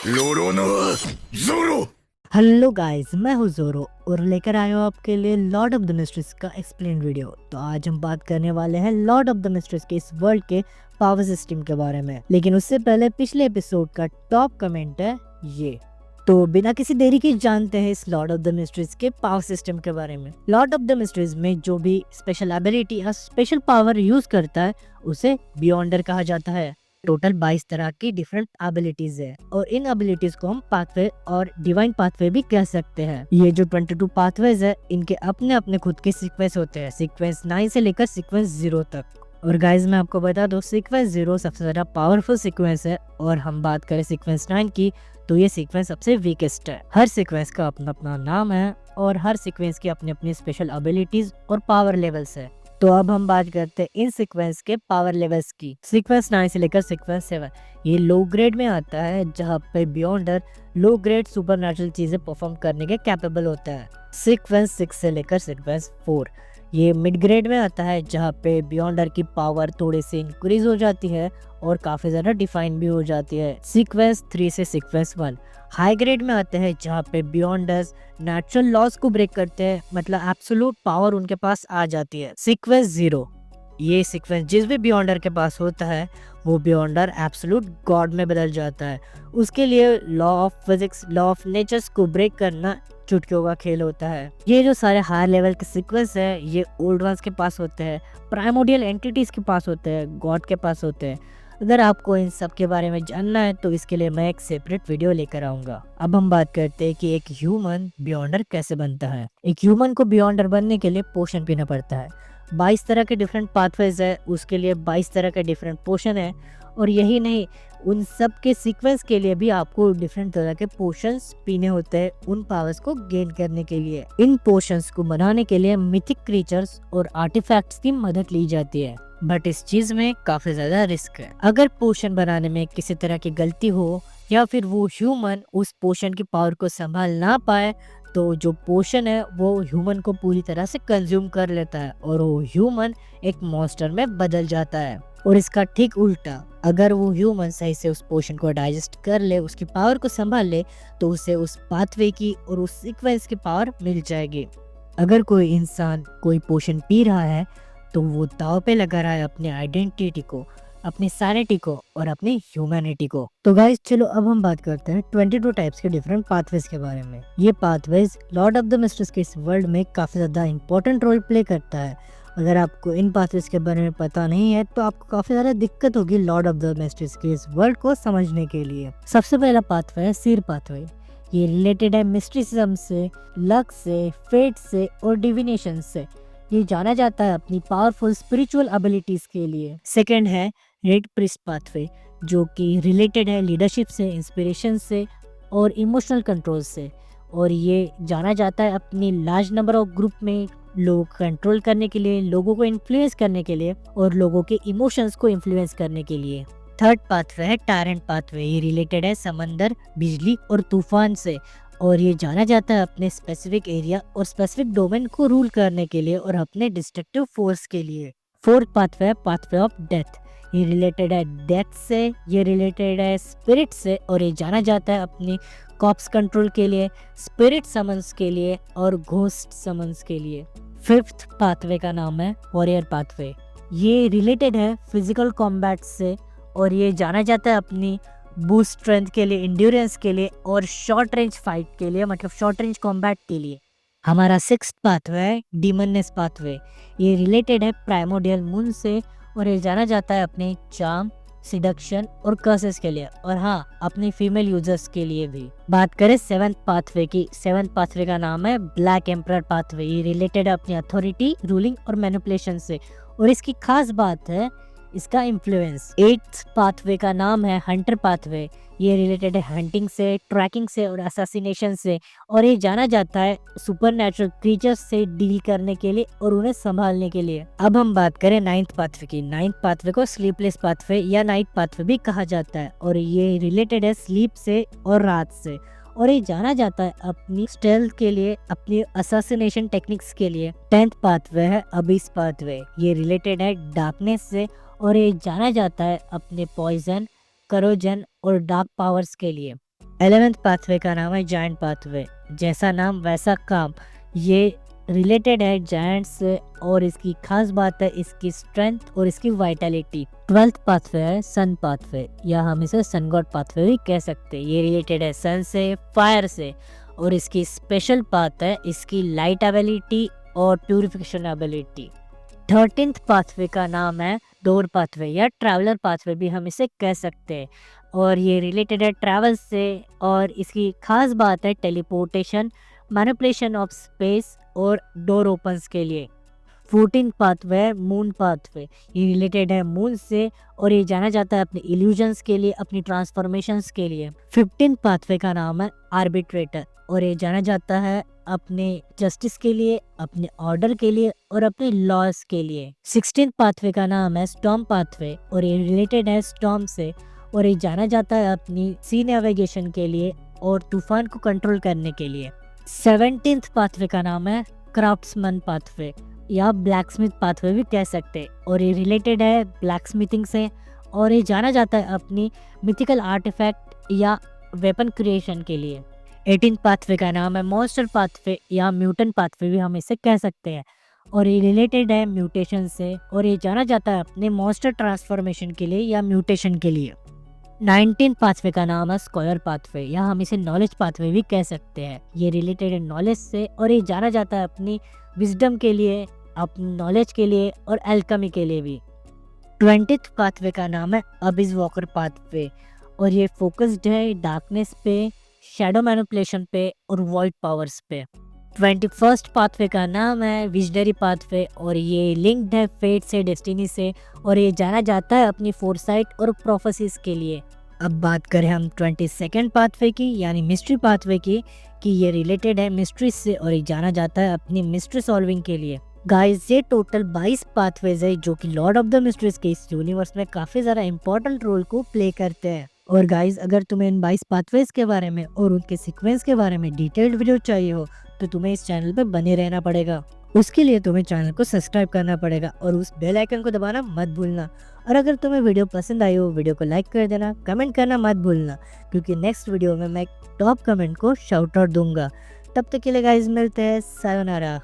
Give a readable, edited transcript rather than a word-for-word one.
लोरो no जोरो। Hello guys, मैं हूँ जोरो और लेकर आया हूँ आपके लिए लॉर्ड ऑफ द मिस्ट्रीज का एक्सप्लेन वीडियो। तो आज हम बात करने वाले हैं लॉर्ड ऑफ द मिस्ट्रीज के इस वर्ल्ड के पावर सिस्टम के बारे में। लेकिन उससे पहले पिछले एपिसोड का टॉप कमेंट है ये। तो बिना किसी देरी के जानते हैं इस लॉर्ड ऑफ द मिस्ट्रीज के पावर सिस्टम के बारे में। लॉर्ड ऑफ द मिस्ट्रीज में जो भी स्पेशल एबिलिटी या स्पेशल पावर यूज करता है उसे बियॉन्डर कहा जाता है। टोटल 22 तरह की डिफरेंट एबिलिटीज है और इन एबिलिटीज को हम पाथवे और डिवाइन पाथवे भी कह सकते हैं। ये जो 22 पाथवेज है इनके अपने अपने खुद के सीक्वेंस होते हैं, सीक्वेंस 9 से लेकर सीक्वेंस 0 तक। और गाइज मैं आपको बता दूं, सीक्वेंस 0 सबसे ज्यादा पावरफुल सीक्वेंस है और हम बात करें सीक्वेंस 9 की तो ये सीक्वेंस सबसे वीकेस्ट है। हर सीक्वेंस का अपना अपना नाम है और हर सीक्वेंस की अपनी अपनी स्पेशल एबिलिटीज और पावर लेवल्स है। तो अब हम बात करते हैं इन सीक्वेंस के पावर लेवल्स की। सीक्वेंस 9 से लेकर सीक्वेंस 7 ये लो ग्रेड में आता है, जहाँ पे बियॉन्डर लो ग्रेड सुपरनैचुरल चीजें परफॉर्म करने के कैपेबल होता है। सीक्वेंस 6 से लेकर सीक्वेंस 4 ये मिड ग्रेड में आता है, जहाँ पे बियॉन्डर की पावर थोड़ी सी इंक्रीज हो जाती है और काफी ज्यादा डिफाइन भी हो जाती है। सीक्वेंस 3 से सीक्वेंस 1 हाई ग्रेड में आते हैं, जहाँ पे बियॉन्डर्स नेचुरल लॉज को ब्रेक करते हैं, मतलब एब्सोल्यूट पावर उनके पास आ जाती है। सीक्वेंस 0 ये सीक्वेंस जिस भी बियॉन्डर के पास होता है वो बियॉन्डर एब्सोल्यूट गॉड में बदल जाता है। उसके लिए law of physics, law of natures को ब्रेक करना चुटकियों का खेल होता है। ये जो सारे हायर लेवल के सीक्वेंस है ये ओल्ड वंस के पास होते हैं, प्राइमोडियल एंटिटीज के पास होते हैं, गॉड के पास होते हैं। अगर आपको इन सब के बारे में जानना है तो इसके लिए मैं एक सेपरेट वीडियो लेकर आऊंगा। अब हम बात करते हैं कि एक ह्यूमन बियॉन्डर कैसे बनता है। एक ह्यूमन को बियॉन्डर बनने के लिए पोशन पीना पड़ता है। 22 तरह के डिफरेंट पाथवेज है, उसके लिए 22 तरह के डिफरेंट पोशन है। और यही नहीं, उन सब के सीक्वेंस के लिए भी आपको डिफरेंट तरह के पोशंस पीने होते हैं उन पावर्स को गेन करने के लिए। इन पोशंस को बनाने के लिए मिथिक क्रीचर्स और आर्टिफैक्ट्स की मदद ली जाती है, बट इस चीज में काफी ज्यादा रिस्क है। अगर पोशन बनाने में किसी तरह की गलती हो या फिर वो ह्यूमन उस पोशन की पावर को संभाल ना पाए तो जो पोशन है वो ह्यूमन को पूरी तरह से कंज्यूम कर लेता है और वो ह्यूमन एक मॉन्स्टर में बदल जाता है। और इसका ठीक उल्टा, अगर वो ह्यूमन सही से उस पोशन को डाइजेस्ट कर ले, उसकी पावर को संभाल ले, तो उसे उस पाथवे की और उस सीक्वेंस की पावर मिल जाएगी। अगर कोई इंसान कोई पोशन पी रहा है तो वो दांव पे लगा रहा है अपनी आइडेंटिटी को, अपनी सैनिटी को और अपनी ह्यूमैनिटी को। तो गाइस चलो अब हम बात करते हैं 22 टाइप्स के डिफरेंट पाथवेज के बारे में। ये pathways Lord of the mysteries के इस वर्ल्ड में काफी ज्यादा इंपॉर्टेंट रोल प्ले करता है। अगर आपको इन पाथवेज के बारे में पता नहीं है तो आपको काफी ज्यादा दिक्कत होगी लॉर्ड ऑफ द मिस्ट्रीज के इस वर्ल्ड को समझने के लिए। सबसे पहला पाथवे है सीर पाथवे। ये रिलेटेड है मिस्ट्रिसिज्म से, लक से, फेट से और डिविनेशन से। ये जाना जाता है अपनी पावरफुल स्पिरिचुअल एबिलिटीज के लिए। सेकंड है रेड प्रिस्ट पाथवे, जो कि रिलेटेड है लीडरशिप से, इंस्पिरेशन से और इमोशनल कंट्रोल से। और ये जाना जाता है अपनी लार्ज नंबर ऑफ ग्रुप में लोग कंट्रोल करने के लिए, लोगों को इन्फ्लुएंस करने के लिए और लोगों के इमोशंस को इन्फ्लुएंस करने के लिए। थर्ड पाथवे है टायरेंट पाथवे। ये रिलेटेड है समंदर, बिजली और तूफान से और ये जाना जाता है अपने स्पेसिफिक एरिया और स्पेसिफिक डोमेन को रूल करने के लिए और अपने डिस्ट्रक्टिव फोर्स के लिए। फोर्थ पाथवे है पाथवे ऑफ डेथ। ये रिलेटेड है डेथ से, ये रिलेटेड है स्पिरिट से और ये जाना जाता है अपनी कॉप्स कंट्रोल के लिए, स्पिरिट समन्स के लिए और घोस्ट समन्स के लिए। फिफ्थ पाथवे का नाम है वॉरियर पाथवे। ये रिलेटेड है फिजिकल कॉम्बैट से और ये जाना जाता है अपनी बूस्ट स्ट्रेंथ के लिए, इंड्योरेंस के लिए और शॉर्ट रेंज फाइट के लिए, मतलब शॉर्ट रेंज कॉम्बैट के लिए। हमारा सिक्स्थ पाथवे है डीमननेस पाथवे। ये रिलेटेड है प्राइमोडियल मून से और ये जाना जाता है अपने चार्म, सिडक्शन और कर्सेस के लिए और हाँ, अपने फीमेल यूजर्स के लिए भी। बात करें सेवंथ पाथवे की, सेवंथ पाथवे का नाम है ब्लैक एम्परर पाथवे। ये रिलेटेड है अपनी अथॉरिटी, रूलिंग और मैनिपुलेशन से और इसकी खास बात है इसका इन्फ्लुएंस। एट्थ पाथवे का नाम है हंटर पाथवे। ये रिलेटेड है हंटिंग से, ट्रैकिंग से और असैसिनेशन से और ये जाना जाता है सुपरनैचुरल क्रीचर्स से डील करने के लिए और उन्हें संभालने के लिए। अब हम बात करें नाइन्थ पाथवे की। नाइन्थ पाथवे को स्लीपलेस पाथवे या नाइट पाथवे भी कहा जाता है और ये रिलेटेड है स्लीप से और रात से और ये जाना जाता है अपनी स्टेल्थ के लिए, अपनी असैसिनेशन टेक्निक्स के लिए। 10th पाथवे है अबिस पाथवे। ये रिलेटेड है डार्कनेस से और ये जाना जाता है अपने पॉइजन, करोजन और डार्क पावर्स के लिए। 11th पाथवे का नाम है जायंट पाथवे। जैसा नाम वैसा काम, ये रिलेटेड है जायंट से और इसकी खास बात है इसकी स्ट्रेंथ और इसकी वाइटलिटी। 12th पाथवे है सन पाथवे, या हम इसे सन गॉड पाथवे भी कह सकते हैं। ये रिलेटेड है सन से, फायर से, और इसकी स्पेशल बात है इसकी लाइट एबिलिटी और प्यूरिफिकेशन एबिलिटी। 13th पाथवे का नाम है डोर पाथवे या ट्रैवलर पाथवे भी हम इसे कह सकते हैं, और ये रिलेटेड है ट्रैवल से और इसकी खास बात है टेलीपोर्टेशन, मैनिपुलेशन ऑफ स्पेस और डोर ओपन्स के लिए। 14th पाथवे है मून पाथवे, ये रिलेटेड है मून से और ये जाना जाता है अपने इल्यूजन्स के लिए, अपनी ट्रांसफॉर्मेशंस के लिए। 15th पाथवे का नाम है आर्बिट्रेटर और ये जाना जाता है अपने जस्टिस के लिए, अपने ऑर्डर के लिए और अपने लॉस के लिए। 16th पाथवे का नाम है स्टॉर्म पाथवे और ये रिलेटेड है स्टॉर्म से और ये जाना जाता है अपनी सी नेविगेशन के लिए और तूफान को कंट्रोल करने के लिए। 17th पाथवे का नाम है क्राफ्ट्समैन पाथवे या ब्लैकस्मिथ पाथवे भी कह सकते हैं और ये रिलेटेड है ब्लैकस्मिथिंग से और ये जाना जाता है अपनी मिथिकल आर्टिफैक्ट या वेपन क्रिएशन के लिए। 18th पाथवे का नाम है मॉन्स्टर पाथवे या म्यूटेंट पाथवे भी हम इसे कह सकते हैं और ये रिलेटेड है म्यूटेशन से और ये जाना जाता है अपने मॉन्स्टर ट्रांसफॉर्मेशन के लिए या म्यूटेशन के लिए। 19th पाथवे का नाम है स्क्वायर पाथवे या हम इसे नॉलेज पाथवे भी कह सकते हैं। ये रिलेटेड है नॉलेज से और ये जाना जाता है अपनी विजडम के लिए, अपनी नॉलेज के लिए और एल्केमी के लिए भी। 20th पाथवे का नाम है अबिस वॉकर पाथवे और ये फोकस्ड है डार्कनेस पे, शैडो मैनिपुलेशन पे और वॉइड पावर्स पे। 21st पाथवे का नाम है विजनरी पाथवे और ये लिंक्ड है फेट से, डेस्टिनी से और ये जाना जाता है अपनी फोरसाइट और प्रोफेसीज के लिए। अब बात करें हम 22nd पाथवे की यानी मिस्ट्री पाथवे की, कि ये रिलेटेड है मिस्ट्री से और ये जाना जाता है अपनी मिस्ट्री सॉल्विंग के लिए। गाइस ये टोटल 22 पाथवेज है जो कि लॉर्ड ऑफ द मिस्ट्रीज के इस यूनिवर्स में काफी ज़्यादा इंपॉर्टेंट रोल को प्ले करते हैं। और गाइस अगर तुम्हें इन 22 पाथवेज के बारे में और उनके सीक्वेंस के बारे में डिटेल्ड वीडियो चाहिए हो तो तुम्हें इस चैनल पर बने रहना पड़ेगा। उसके लिए तुम्हें चैनल को सब्सक्राइब करना पड़ेगा और उस बेल आइकन को दबाना मत भूलना। और अगर तुम्हें वीडियो पसंद आई हो वीडियो को लाइक कर देना, कमेंट करना मत भूलना क्योंकि नेक्स्ट वीडियो में मैं टॉप कमेंट को शाउट आउट दूंगा। तब तक के लिए गाइस मिलते हैं, सायोनारा।